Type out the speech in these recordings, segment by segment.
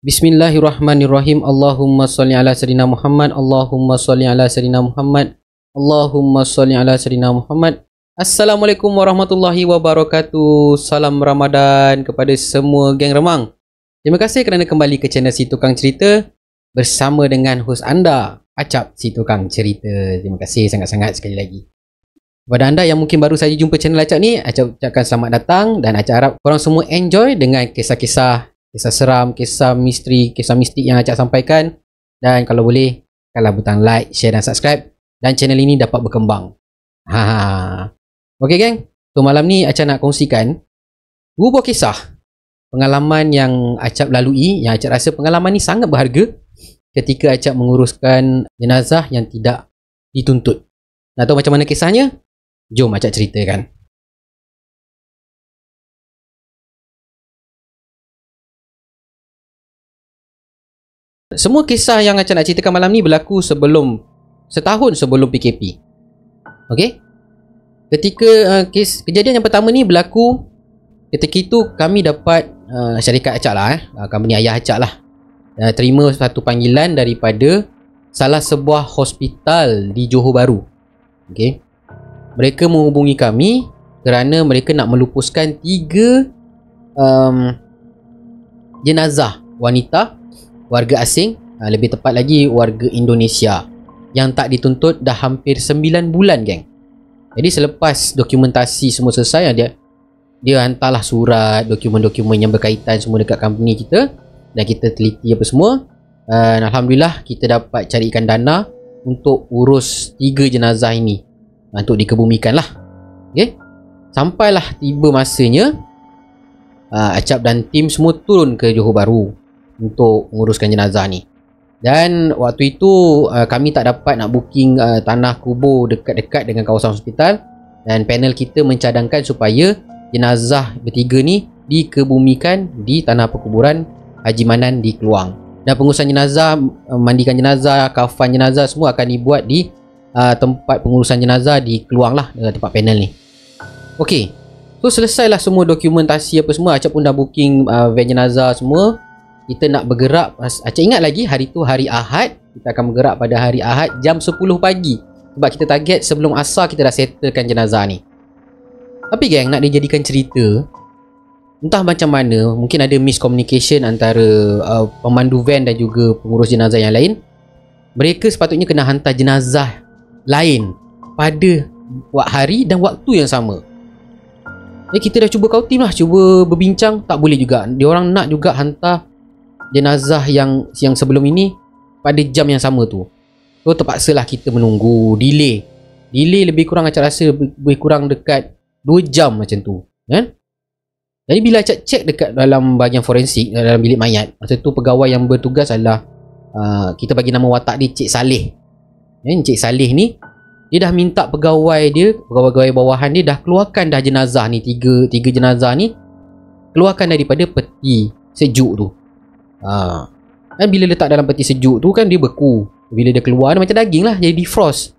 Bismillahirrahmanirrahim. Allahumma salli ala sayyidina Muhammad. Allahumma salli ala sayyidina Muhammad. Allahumma salli ala sayyidina Muhammad. Assalamualaikum warahmatullahi wabarakatuh. Salam Ramadan kepada semua geng remang. Terima kasih kerana kembali ke channel Si Tukang Cerita bersama dengan hos anda, Acap Si Tukang Cerita. Terima kasih sangat-sangat sekali lagi. Kepada anda yang mungkin baru saja jumpa channel Acap ni, Acap ucapkan selamat datang dan Acap harap korang semua enjoy dengan kisah-kisah seram, kisah misteri, kisah mistik yang Acap sampaikan. Dan kalau boleh, tekanlah butang like, share dan subscribe dan channel ini dapat berkembang. Okey geng, so malam ni Acap nak kongsikan dua buah kisah pengalaman yang Acap lalui, yang Acap rasa pengalaman ni sangat berharga ketika Acap menguruskan jenazah yang tidak dituntut. Nak tahu macam mana kisahnya? Jom Acap ceritakan. Semua kisah yang Acap nak ceritakan malam ni berlaku setahun sebelum PKP. Okey? Ketika kejadian yang pertama ni berlaku ketika itu kami dapat syarikat Acap lah company ayah Acap lah terima satu panggilan daripada salah sebuah hospital di Johor Bahru. Okey. Mereka menghubungi kami kerana mereka nak melupuskan 3 jenazah wanita warga asing, lebih tepat lagi warga Indonesia yang tak dituntut dah hampir 9 bulan geng. Jadi selepas dokumentasi semua selesai, dia hantarlah surat, dokumen-dokumen yang berkaitan semua dekat company kita dan kita teliti apa semua. Alhamdulillah kita dapat carikan dana untuk urus 3 jenazah ini untuk dikebumikan lah. Okay? Sampailah tiba masanya Acap dan tim semua turun ke Johor Bahru untuk menguruskan jenazah ni. Dan waktu itu kami tak dapat nak booking tanah kubur dekat-dekat dengan kawasan hospital, dan panel kita mencadangkan supaya jenazah bertiga ni dikebumikan di tanah perkuburan Haji Manan di Keluang. Dan pengurusan jenazah, mandikan jenazah, kafan jenazah semua akan dibuat di tempat pengurusan jenazah di Keluang lah, tempat panel ni. Okey. So selesailah semua dokumentasi apa semua. Acap pun dah booking van jenazah semua. Kita nak bergerak. Acap ingat lagi hari tu hari Ahad. Kita akan bergerak pada hari Ahad jam 10 pagi. Sebab kita target sebelum asar kita dah settlekan jenazah ni. Tapi geng, nak dijadikan cerita, entah macam mana, mungkin ada miscommunication antara pemandu van dan juga pengurus jenazah yang lain. Mereka sepatutnya kena hantar jenazah lain pada hari dan waktu yang sama. Kita dah cuba kau tim lah, cuba berbincang, tak boleh juga. Diorang nak juga hantar jenazah yang sebelum ini pada jam yang sama tu. So terpaksalah kita menunggu, delay lebih kurang Acap rasa lebih kurang dekat 2 jam macam tu kan. Jadi bila Acap cek dekat dalam bahagian forensik, dalam bilik mayat, masa tu pegawai yang bertugas adalah kita bagi nama watak dia Cik Saleh. Cik Saleh ni dia dah minta pegawai bawahan dia dah keluarkan dah jenazah ni, tiga jenazah ni keluarkan daripada peti sejuk tu. Dan bila letak dalam peti sejuk tu kan dia beku. Bila dia keluar dia macam daging lah, jadi defrost.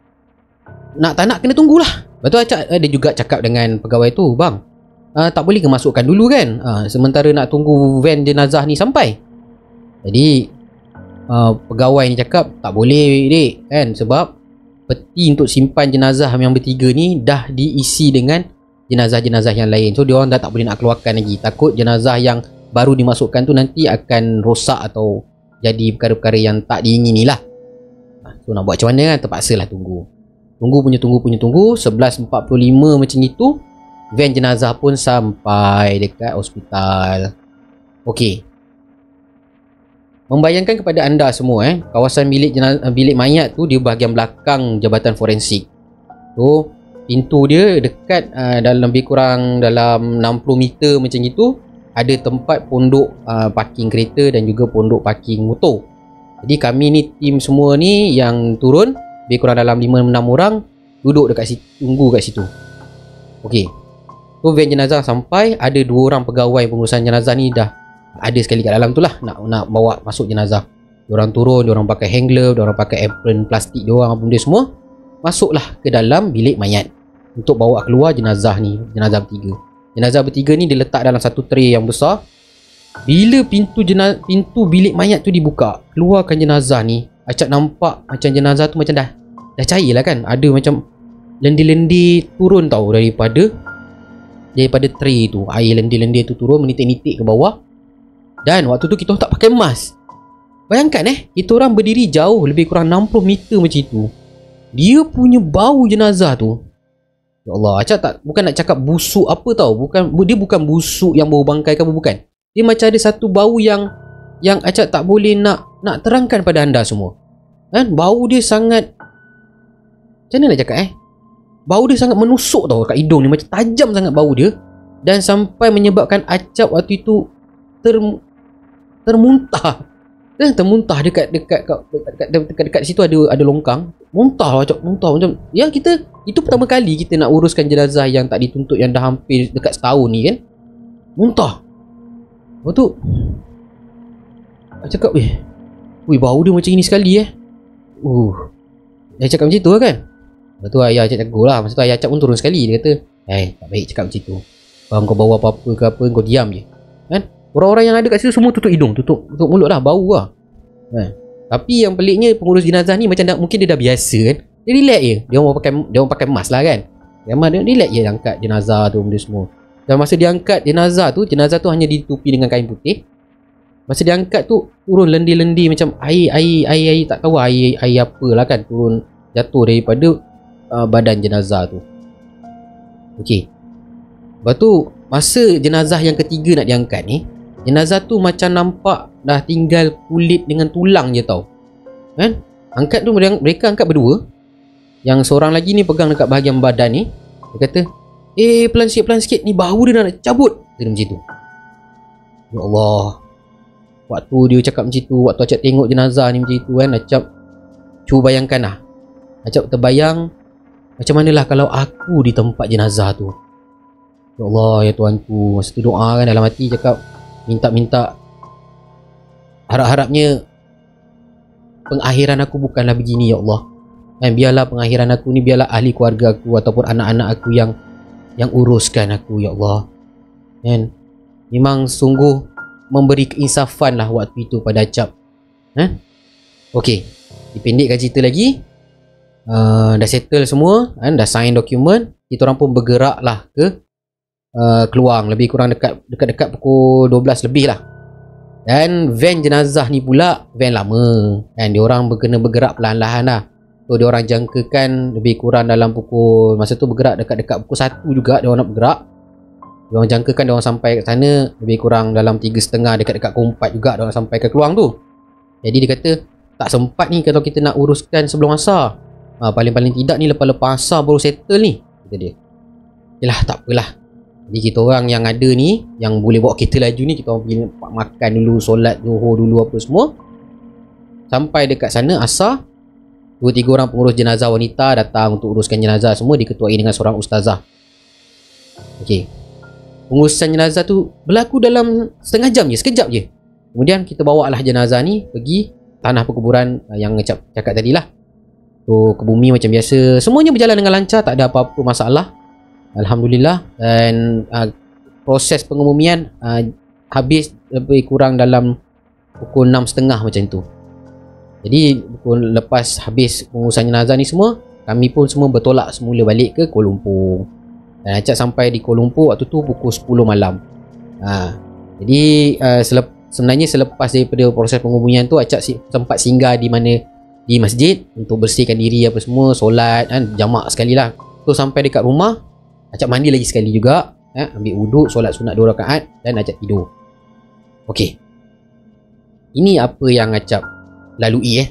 Nak tak nak kena tunggulah. Lepas tu Acap dia juga cakap dengan pegawai tu, bang, tak boleh ke masukkan dulu kan, sementara nak tunggu van jenazah ni sampai. Jadi pegawai ni cakap tak boleh dek kan, sebab peti untuk simpan jenazah yang bertiga ni dah diisi dengan jenazah-jenazah yang lain. So diorang dah tak boleh nak keluarkan lagi. Takut jenazah yang baru dimasukkan tu nanti akan rosak atau jadi perkara-perkara yang tak diingini lah. So nak buat macam mana kan, terpaksalah tunggu. Tunggu 11.45 macam itu van jenazah pun sampai dekat hospital. Okey. Membayangkan kepada anda semua kawasan bilik mayat tu dia bahagian belakang Jabatan Forensik. So pintu dia dekat dalam lebih kurang dalam 60 meter macam itu. Ada tempat pondok parking kereta dan juga pondok parking motor. Jadi kami ni tim semua ni yang turun lebih kurang dalam 5-6 orang duduk dekat situ, tunggu kat situ. Okey. So van jenazah sampai, ada 2 orang pegawai pengurusan jenazah ni dah ada sekali kat dalam tu lah, nak bawa masuk jenazah. Diorang turun, diorang pakai hand glove, diorang pakai apron plastik diorang apa benda semua. Masuklah ke dalam bilik mayat untuk bawa keluar jenazah ni, jenazah bertiga. Jenazah bertiga ni diletak dalam satu tray yang besar. Bila pintu bilik mayat tu dibuka, keluarkan jenazah ni, Acap nampak macam jenazah tu macam dah cair lah kan. Ada macam lendir-lendir turun tau daripada tray tu. Air lendir-lendir tu turun menitik-nitik ke bawah. Dan waktu tu kita tak pakai mask. Bayangkan kita orang berdiri jauh lebih kurang 60 meter macam itu. Dia punya bau jenazah tu, ya Allah, Acap bukan nak cakap busuk apa tau. Dia bukan busuk yang bau bangkai ke apa, bukan. Dia macam ada satu bau yang Acap tak boleh nak terangkan pada anda semua. Kan? Bau dia sangat, macam mana nak cakap bau dia sangat menusuk tau kat hidung ni. Macam tajam sangat bau dia. Dan sampai menyebabkan Acap waktu itu termuntah. Termuntah dekat situ ada longkang. Muntah Acap, muntah macam yang kita, itu pertama kali kita nak uruskan jenazah yang tak dituntut, yang dah hampir dekat setahun ni kan. Muntah. Lepas tu Acap cakap, weh, bau dia macam ini sekali Dia cakap macam tu kan. Lepas tu ayah Acap tegur lah. Masa tu ayah Acap pun turun sekali. Dia kata, tak baik cakap macam tu. Kalau kau bawa apa-apa ke apa, kau diam je kan. Orang-orang yang ada kat situ semua tutup hidung, tutup mulut lah, bau lah Tapi yang peliknya, pengurus jenazah ni macam mungkin dia dah biasa kan. Dia relax je. Dia orang pakai mask lah kan. Dia relax je angkat jenazah tu, benda semua. Dan masa dia angkat jenazah tu hanya ditutupi dengan kain putih. Masa dia angkat tu, turun lendir-lendir macam air, tak tahu air apa lah kan, turun jatuh daripada badan jenazah tu. Okey. Lepas tu masa jenazah yang ketiga nak diangkat ni, jenazah tu macam nampak dah tinggal kulit dengan tulang je tau kan. Angkat tu mereka angkat berdua. Yang seorang lagi ni pegang dekat bahagian badan ni. Dia kata, pelan sikit ni bau dia nak cabut. Dia macam tu. Ya Allah, waktu dia cakap macam tu, waktu Acap tengok jenazah ni macam tu kan, Acap cuba bayangkan lah. Acap terbayang macam manalah kalau aku di tempat jenazah tu. Ya Allah, ya Tuhanku. Masa tu doa kan dalam hati, cakap minta harap-harapnya pengakhiran aku bukanlah begini ya Allah. Dan biarlah pengakhiran aku ni, biarlah ahli keluarga aku ataupun anak-anak aku yang uruskan aku ya Allah. Dan memang sungguh memberi keinsafan lah waktu itu pada Acap. Okey, dipendekkan cerita lagi. Dah settle semua kan, dah sign dokumen. Kita orang pun bergerak lah ke keluar, lebih kurang dekat pukul 12 lebih lah. Dan van jenazah ni pula van lama kan, dia orang kena bergerak perlahan-lahan lah. So dia orang jangkakan lebih kurang dalam pukul, masa tu bergerak dekat pukul 1 juga dia orang nak bergerak. Dia orang jangkakan dia orang sampai kat sana lebih kurang dalam 3.30, dekat pukul 4 juga dia orang sampai ke keluang tu. Jadi dia kata tak sempat ni kalau kita nak uruskan sebelum asar. Paling-paling tidak ni lepas asar baru settle ni, kata dia. Yalah, tak apalah. Jadi kita orang yang ada ni, yang boleh bawa kereta laju ni, kita orang pergi makan dulu, solat Zuhur dulu apa semua. Sampai dekat sana asar, 2-3 orang pengurus jenazah wanita datang untuk uruskan jenazah semua, diketuai dengan seorang ustazah. Okey. Pengurusan jenazah tu berlaku dalam setengah jam je, sekejap je. Kemudian kita bawa lah jenazah ni pergi tanah perkuburan yang cakap tadi lah. So ke bumi macam biasa, semuanya berjalan dengan lancar, tak ada apa-apa masalah, Alhamdulillah. Dan proses pengebumian habis lebih kurang dalam pukul 6.30 macam tu. Jadi lepas habis pengurusan jenazah ni semua, kami pun semua bertolak semula balik ke Kuala Lumpur. Dan Acap sampai di Kuala Lumpur waktu tu pukul 10 malam. Jadi sebenarnya selepas daripada proses pengebumian tu, Acap sempat singgah di masjid untuk bersihkan diri apa semua, solat kan, jamak sekali lah. So sampai dekat rumah, Acap mandi lagi sekali juga, ambil wuduk, solat sunat 2 rakaat dan Acap tidur. Okey, ini apa yang Acap lalui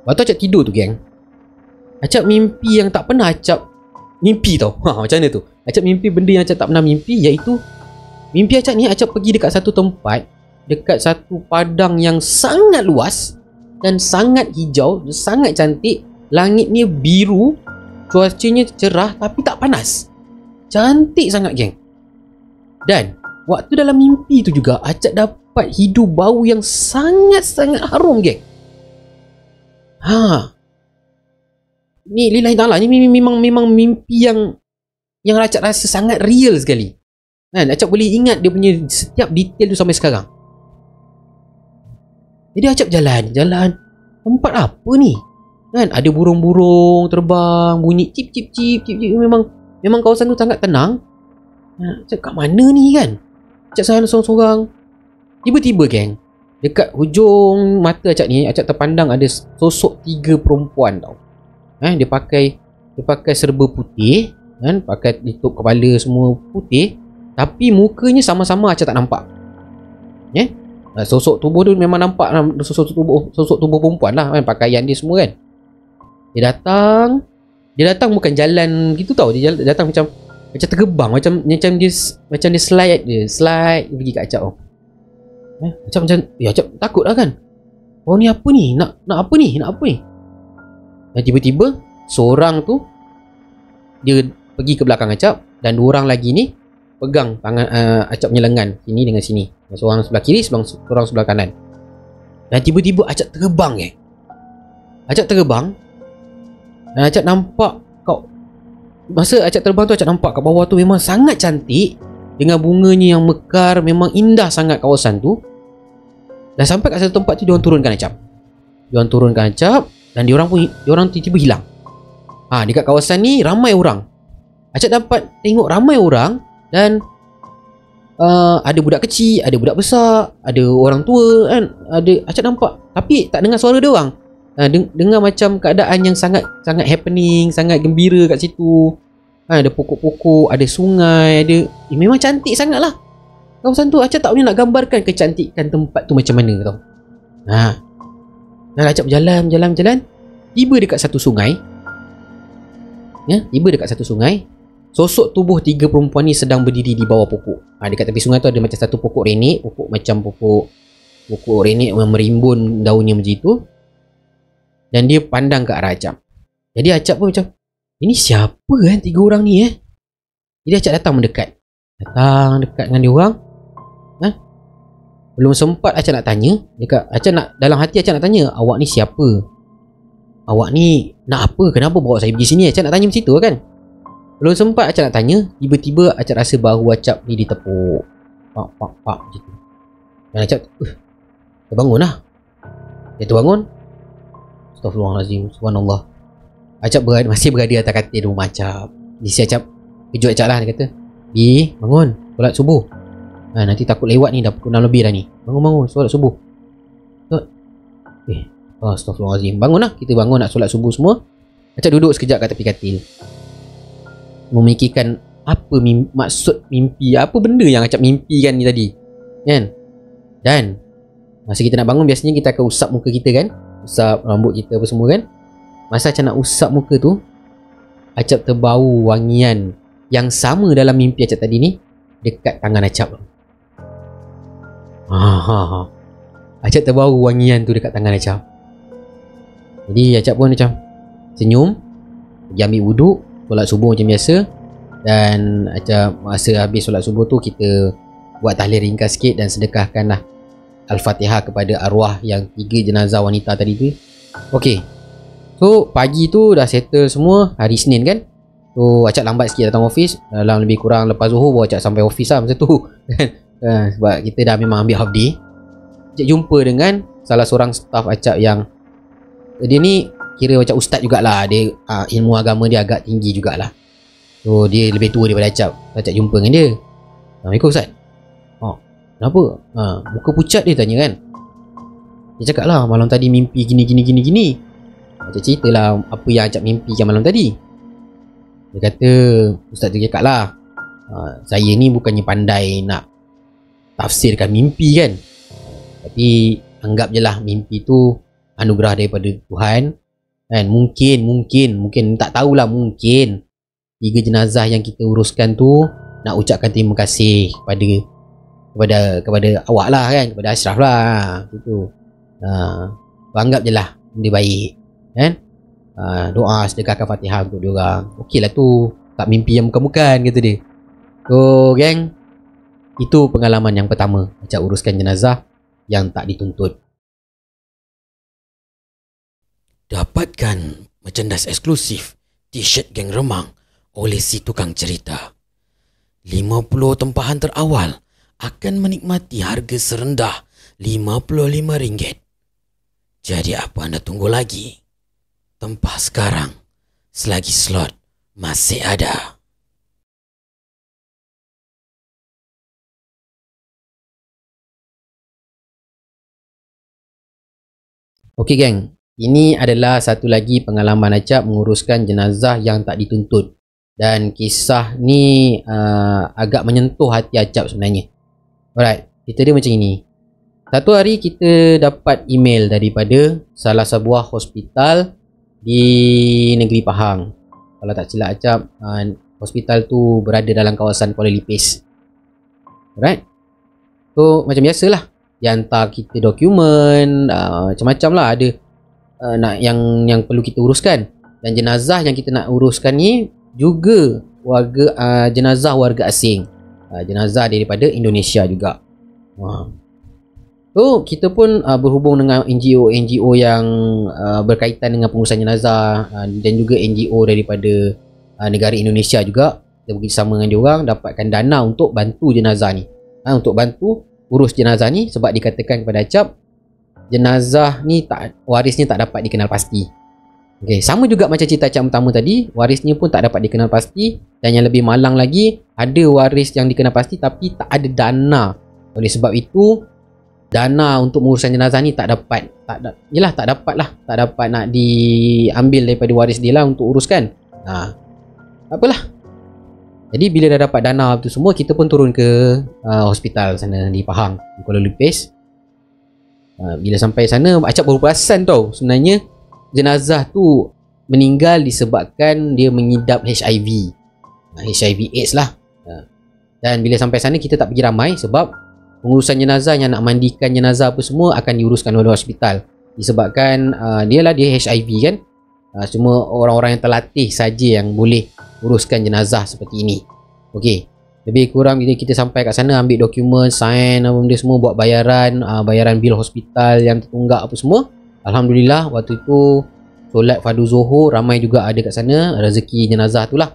waktu Acap tidur tu geng. Acap mimpi yang tak pernah Acap mimpi tau. Macam mana tu? Acap mimpi benda yang Acap tak pernah mimpi, iaitu mimpi Acap ni, Acap pergi dekat satu tempat, dekat satu padang yang sangat luas dan sangat hijau, sangat cantik. Langitnya biru, cuacanya cerah tapi tak panas. Cantik sangat geng. Dan waktu dalam mimpi tu juga Acap dapat hidu bau yang sangat-sangat harum geng. Ni lillahi ta'ala, ni memang mimpi yang Acap rasa sangat real sekali. Kan Acap boleh ingat dia punya setiap detail tu sampai sekarang. Jadi Acap jalan. Tempat apa ni? Kan ada burung-burung terbang, bunyi cip cip cip cip cip. Memang kawasan tu sangat tenang. Acap kat mana ni kan? Acap seorang-seorang. Tiba-tiba geng, dekat hujung mata Acap ni, Acap terpandang ada sosok 3 perempuan tau. Dia pakai serba putih kan, pakai tutup kepala semua putih, tapi mukanya sama-sama Acap tak nampak. Sosok tubuh tu memang nampak sosok tubuh perempuan lah kan, pakaian dia semua kan. Dia datang bukan jalan gitu tau, dia datang macam tergebang, macam dia slide pergi kat Acap tau. Acap takut lah kan. Oh ni apa ni? Nak apa ni? Dan tiba-tiba seorang tu dia pergi ke belakang Acap, dan 2 orang lagi ni pegang tangan Acap punya lengan sini dengan sini. Seorang sebelah kiri, seorang sebelah kanan. Dan tiba-tiba Acap terbang Acap terbang. Dan Acap nampak masa Acap terbang tu, Acap nampak kat bawah tu memang sangat cantik, dengan bunganya yang mekar. Memang indah sangat kawasan tu. Dan sampai kat satu tempat tu, diorang turunkan Acap. Dan diorang tiba-tiba hilang. Dekat kawasan ni ramai orang. Acap dapat tengok ramai orang. Dan ada budak kecil, ada budak besar, ada orang tua kan. Acap nampak, tapi tak dengar suara diorang. Dengar macam keadaan yang sangat happening, sangat gembira kat situ. Ada pokok-pokok, ada sungai, memang cantik sangat lah kawasan tu. Acap tak boleh nak gambarkan kecantikan tempat tu macam mana tau. Dan Acap berjalan. Tiba dekat satu sungai. Sosok tubuh 3 perempuan ni sedang berdiri di bawah pokok. Dekat tepi sungai tu ada macam satu pokok renek. Pokok renek yang merimbun daunnya macam itu. Dan dia pandang ke arah Acap. Jadi Acap pun macam, ini siapa kan 3 orang ni Jadi Acap datang mendekat. Dekat dengan dia orang. Belum sempat Acap nak tanya. Dalam hati Acap nak tanya, awak ni siapa? Awak ni nak apa? Kenapa bawa saya pergi sini? Acap nak tanya macam tu kan. Belum sempat Acap nak tanya, tiba-tiba Acap rasa bahu Acap ni ditepuk. Pak macam tu. Dan Acap terbangun lah. Dia terbangun. Astaghfirullahalazim, subhanallah. Acap masih berada atas katil rumah Acap. Di sini Acap kejut Acap lah. Dia kata, bangun, solat subuh. Nanti takut lewat ni, dah pukul 6 lebih dah ni. Bangun, solat subuh. Astaghfirullahalazim. Bangun lah, kita bangun nak solat subuh semua. Acap duduk sekejap kat tepi katil, memikirkan apa maksud mimpi, apa benda yang Acap mimpikan ni tadi kan. Dan masa kita nak bangun, biasanya kita akan usap muka kita kan, usap rambut kita apa semua kan. Masa Acap nak usap muka tu, Acap terbau wangian yang sama dalam mimpi Acap tadi ni dekat tangan Acap. Acap terbau wangian tu dekat tangan Acap. Jadi Acap pun macam senyum, pergi ambil wuduk, solat subuh macam biasa. Dan Acap masa habis solat subuh tu, kita buat tahlil ringkas sikit dan sedekahkanlah Al-Fatihah kepada arwah yang 3 jenazah wanita tadi tu. Okey. So pagi tu dah settle semua, hari Isnin kan. So Acap lambat sikit datang office, dalam lebih kurang lepas Zuhur baru Acap sampai office lah masa tu. Sebab kita dah memang ambil half day. Acap jumpa dengan salah seorang staff Acap yang dia ni kira macam ustaz jugalah. Dia ilmu agama dia agak tinggi jugalah. So dia lebih tua daripada Acap. Acap jumpa dengan dia. Assalamualaikum ustaz. Kenapa? Muka pucat dia tanya kan. Dia cakap lah, malam tadi mimpi gini. Acap ceritalah apa yang Acap mimpikan malam tadi. Dia kata, ustaz tu cakap lah, saya ni bukannya pandai nak tafsirkan mimpi kan, tapi anggap je lah mimpi tu anugerah daripada Tuhan kan. Mungkin tak tahulah, mungkin 3 jenazah yang kita uruskan tu nak ucapkan terima kasih kepada awak lah kan, kepada Ashraf lah gitu. Anggap je lah benda baik kan. Doa sedekahkan Fatihah untuk diorang. Okey lah tu, tak mimpi yang bukan-bukan kata dia. So geng, itu pengalaman yang pertama Acap uruskan jenazah yang tak dituntut. Dapatkan merchandise eksklusif T-shirt Geng Remang oleh si tukang cerita. 50 tempahan terawal akan menikmati harga serendah RM55. Jadi apa anda tunggu lagi? Tempah sekarang selagi slot masih ada. Okey geng, ini adalah satu lagi pengalaman Acap menguruskan jenazah yang tak dituntut. Dan kisah ni agak menyentuh hati Acap sebenarnya. Alright, cerita dia macam ini. Satu hari kita dapat email daripada salah sebuah hospital di negeri Pahang. Kalau tak silap Acap, hospital tu berada dalam kawasan Kuala Lipis. Alright. So macam biasalah, dia hantar kita dokumen, macam-macam lah ada nak yang perlu kita uruskan. Dan jenazah yang kita nak uruskan ni juga jenazah warga asing, jenazah daripada Indonesia juga. So kita pun berhubung dengan NGO yang berkaitan dengan pengurusan jenazah, dan juga NGO daripada negara Indonesia juga. Kita bekerjasama dengan diorang, dapatkan dana untuk bantu jenazah ni, untuk bantu urus jenazah ni. Sebab dikatakan kepada Acap, jenazah ni warisnya tak dapat dikenal pasti. Okay, sama juga macam cerita Acap pertama tadi, warisnya pun tak dapat dikenal pasti. Dan yang lebih malang lagi, ada waris yang dikenal pasti tapi tak ada dana. Oleh sebab itu, dana untuk pengurusan jenazah ni tak dapat nak diambil daripada waris dia lah untuk uruskan. Tak apalah. Jadi bila dah dapat dana tu semua, kita pun turun ke hospital sana di Pahang, di Kuala Lupis. Bila sampai sana, Acap baru perasan tau, sebenarnya jenazah tu meninggal disebabkan dia mengidap HIV. HIV AIDS lah. Dan bila sampai sana, kita tak pergi ramai sebab pengurusan jenazah yang nak mandikan jenazah apa semua akan diuruskan oleh hospital. Disebabkan dia HIV kan. Cuma orang-orang yang terlatih saja yang boleh uruskan jenazah seperti ini. Okey, lebih kurang bila kita sampai kat sana, ambil dokumen, sign apa benda semua, buat bayaran bil hospital yang tertunggak apa semua. Alhamdulillah waktu itu solat fardu zuhur, ramai juga ada kat sana. Rezeki jenazah tu lah,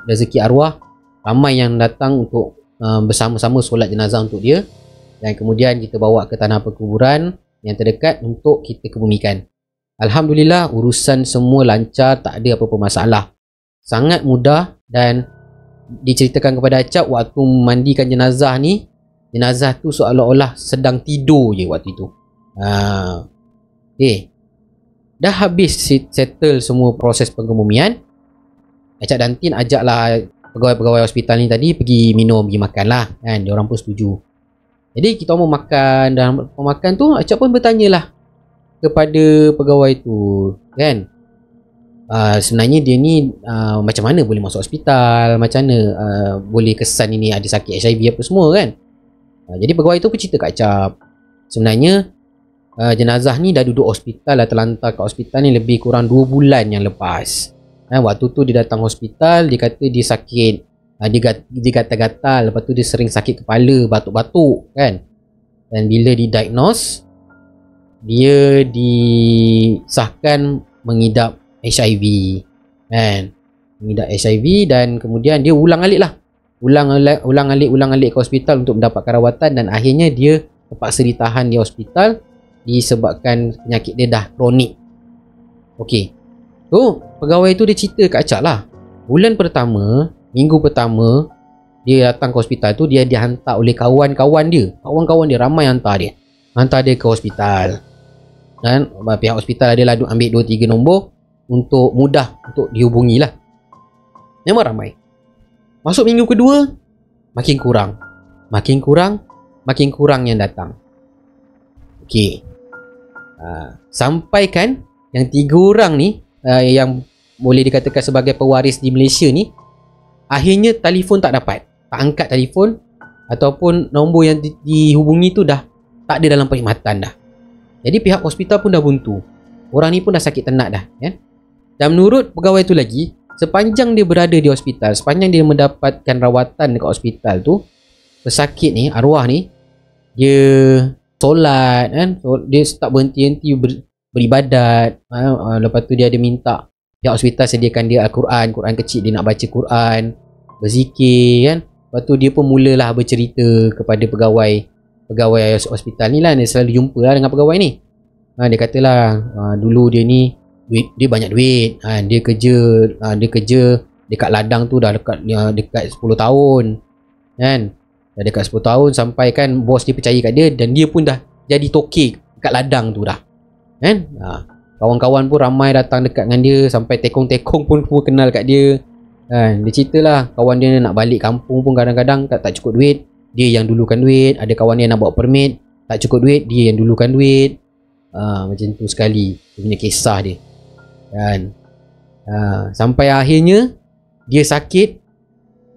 rezeki arwah, ramai yang datang untuk bersama-sama solat jenazah untuk dia. Dan kemudian kita bawa ke tanah perkuburan yang terdekat untuk kita kebumikan. Alhamdulillah urusan semua lancar, tak ada apa-apa masalah. Sangat mudah. Dan diceritakan kepada Acap, waktu mandikan jenazah ni, jenazah tu seolah-olah sedang tidur je waktu tu. Dah habis settle semua proses pengumumian, Acap dan Tin ajaklah pegawai-pegawai hospital ni tadi pergi minum, pergi makan lah kan. Diorang pun setuju. Jadi kita mau makan, dan makan tu Acap pun bertanyalah kepada pegawai tu kan, sebenarnya dia ni macam mana boleh masuk hospital, macam mana boleh kesan ini ada sakit HIV apa semua kan. Jadi pegawai tu pun cerita kat Acap, sebenarnya jenazah ni dah duduk hospital, dah terlantar kat hospital ni lebih kurang 2 bulan yang lepas. Waktu tu dia datang hospital, dia kata dia sakit, dia gatal-gatal, lepas tu dia sering sakit kepala, batuk-batuk kan. Dan bila didiagnose, dia disahkan mengidap HIV kan, mengidap HIV. Dan kemudian dia ulang alik ke hospital untuk mendapatkan rawatan. Dan akhirnya dia terpaksa ditahan di hospital disebabkan penyakit dia dah kronik. Okey, so pegawai tu dia cerita kat Acap lah, minggu pertama dia datang ke hospital tu, dia dihantar oleh kawan-kawan dia ramai hantar dia ke hospital. Dan pihak hospital adalah ambil 2-3 nombor untuk mudah untuk dihubungi lah. Memang ramai. Masuk minggu kedua, makin kurang yang datang. Okey, sampai kan yang 3 orang ni, yang boleh dikatakan sebagai pewaris di Malaysia ni, akhirnya telefon tak dapat, tak angkat telefon, ataupun nombor yang dihubungi tu dah tak ada dalam perkhidmatan dah. Jadi pihak hospital pun dah buntu. Orang ni pun dah sakit tenat dah kan? Dan menurut pegawai tu lagi, sepanjang dia berada di hospital, sepanjang dia mendapatkan rawatan dekat hospital tu, pesakit ni, arwah ni, dia solat kan, dia tak berhenti-henti beribadat. Lepas tu dia ada minta pihak hospital sediakan dia Al-Quran, Quran kecil, dia nak baca Quran, berzikir kan. Lepas tu dia pun mulalah bercerita kepada pegawai hospital ni lah. Dia selalu jumpa lah dengan pegawai ni. Dia katalah dulu dia ni dia banyak duit. Dia kerja dekat ladang tu dah dekat 10 tahun kan. Dah dekat 10 tahun sampai kan bos dia percaya kat dia, dan dia pun dah jadi toke kat ladang tu dah kan. Kawan-kawan pun ramai datang dekat dengan dia, sampai tekong-tekong pun semua kenal kat dia kan. Dia ceritalah kawan dia nak balik kampung pun kadang-kadang tak cukup duit, dia yang dulukan duit. Ada kawan dia nak bawa permit, tak cukup duit, dia yang dulukan duit. Macam tu sekali dia punya kisah dia kan. Sampai akhirnya dia sakit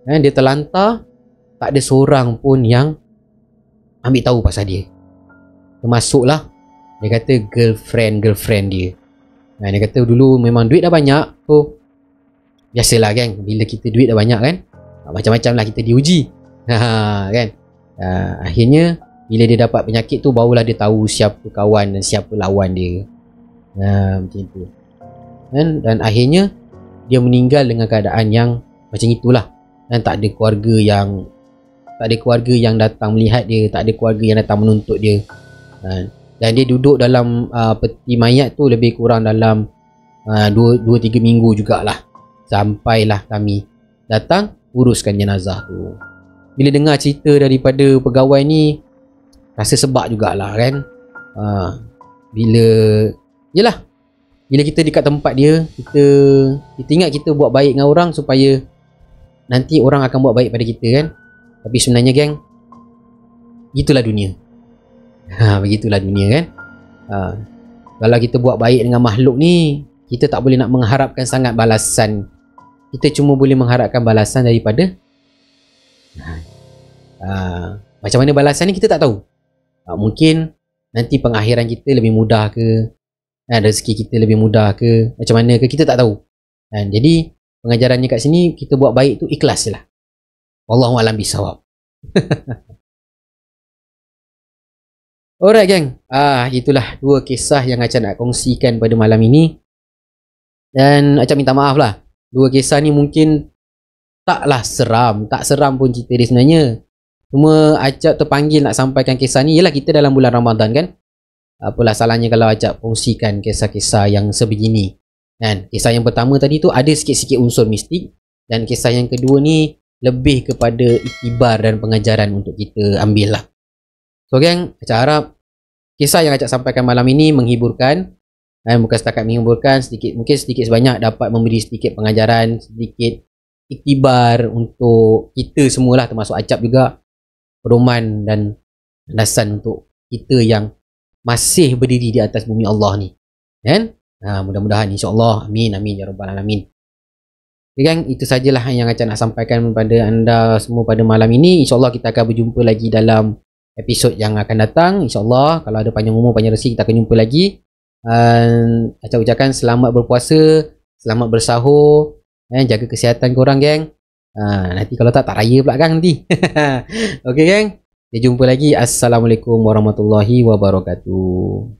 kan, dia terlantar. Tak ada seorang pun yang ambil tahu pasal dia, termasuklah dia kata girlfriend dia. Dia kata dulu memang duit dah banyak. So biasalah kan, bila kita duit dah banyak kan, macam-macam lah kita diuji kan. Akhirnya bila dia dapat penyakit tu, barulah dia tahu siapa kawan dan siapa lawan dia. Macam tu kan. Dan akhirnya dia meninggal dengan keadaan yang macam itulah. Dan tak ada keluarga yang datang melihat dia, tak ada keluarga yang datang menuntut dia. Dan dia duduk dalam peti mayat tu lebih kurang dalam 2-3 minggu jugalah, sampailah kami datang uruskan jenazah tu. Bila dengar cerita daripada pegawai ni, rasa sebab jugalah kan. Bila kita dekat tempat dia, kita ingat kita buat baik dengan orang supaya nanti orang akan buat baik pada kita kan. Tapi sebenarnya geng, gitulah dunia. Begitulah dunia kan. Kalau kita buat baik dengan makhluk ni, kita tak boleh nak mengharapkan sangat balasan. Kita cuma boleh mengharapkan balasan daripada macam mana balasan ni kita tak tahu. Mungkin nanti pengakhiran kita lebih mudah ke, rezeki kita lebih mudah ke, macam mana ke, kita tak tahu. Jadi pengajarannya kat sini, kita buat baik tu ikhlas je lah. Wallahu a'lam bisawab. Alright geng, itulah 2 kisah yang Acap nak kongsikan pada malam ini. Dan Acap minta maaf lah, 2 kisah ni mungkin tak seram pun cerita dia sebenarnya. Cuma Acap terpanggil nak sampaikan kisah ni, yelah kita dalam bulan Ramadan kan. Apalah salahnya kalau Acap kongsikan kisah-kisah yang sebegini kan. Kisah yang pertama tadi tu ada sikit-sikit unsur mistik, dan kisah yang kedua ni lebih kepada iktibar dan pengajaran untuk kita ambil lah. So geng, Acap harap kisah yang Acap sampaikan malam ini menghiburkan, dan bukan setakat menghiburkan, mungkin sedikit sebanyak dapat memberi sedikit pengajaran, sedikit iktibar untuk kita semualah, termasuk Acap juga, pedoman dan landasan untuk kita yang masih berdiri di atas bumi Allah ni kan. Mudah-mudahan insya-Allah, amin ya rabbal alamin. Okay, gang, itu sajalah yang Acap nak sampaikan kepada anda semua pada malam ini. InsyaAllah kita akan berjumpa lagi dalam episod yang akan datang. InsyaAllah kalau ada panjang umur, panjang rezeki, kita akan jumpa lagi. Acap ucapkan selamat berpuasa, selamat bersahur, jaga kesihatan korang geng. Nanti kalau tak raya pula kan nanti. Okay geng, kita jumpa lagi. Assalamualaikum warahmatullahi wabarakatuh.